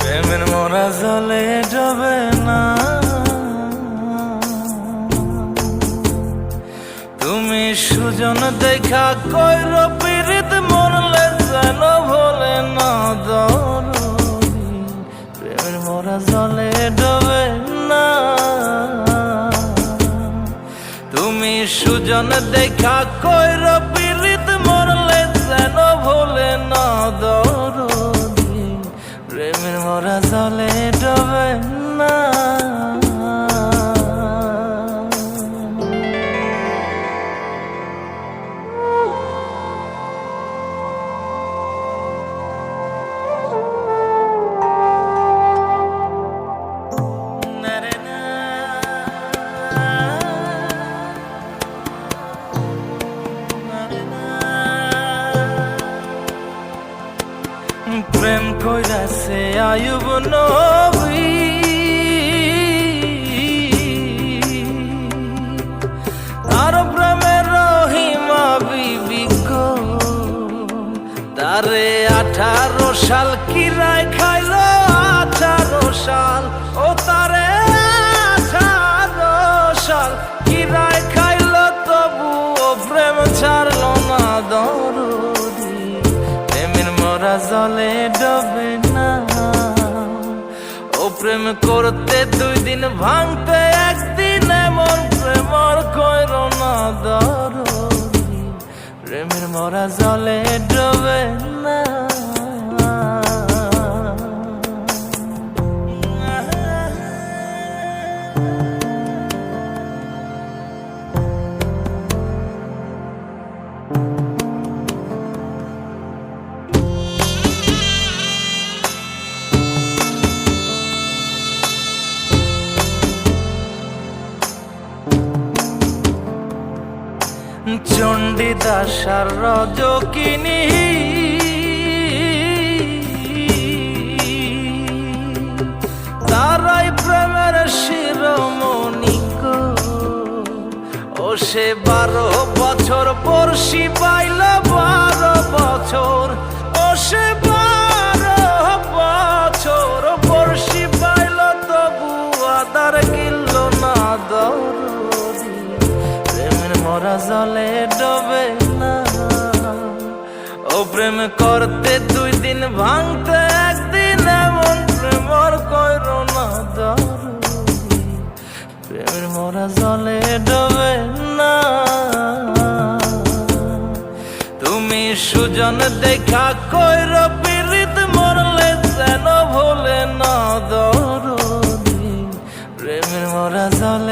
প্রেমের মোরা জলে ডবে না। তুমি সুজন দেখা কইর পীড়িত মরলে যেন ভোলে না দরদি। প্রেমের মোরা জলে ডবে না। তুমি সুজন দেখা কইর পীড়িত মরলে যেন ভোলে না দরদি। প্রেমের মোরা জলে ডবে না। প্রেম কইরাছে আয়ুব নবী, তার প্রেমের রহিমা বিবি গো। তারে 18 সাল কিরায় খাইল, 18 সাল ও তারে 18 সাল কিরায় খাইল, তবু ও প্রেম ছাড়ল না দরদি। প্রেমের মোরা জলে ডবে না। ও প্রেম করতে 2 দিন ভাঙতে 1 দিন, এমন প্রেমর কইর না দরদি। প্রেমের মোরা জলে ডবে না। চণ্ডীদাস আর রজকিনী, তারাই প্রেমের শিরোমণি গো। ও সে 12 বছর পড়শি পাইল, 12 বছর। ও সে 12 বছর পড়শি পাইল, তবু আদার গিলল না দরদি। প্রেমের মোরা জলে ডবে না। ও প্রেম করতে 2 দিন ভাঙতে 1 দিন, এমন প্রেমর কইর না দরদি। প্রেমের মোরা জলে ডবে না। তুমি সুজন দেখা কইর পীড়িত মরলে যেন ভোলে না দরদি। প্রেমের মোরা জলে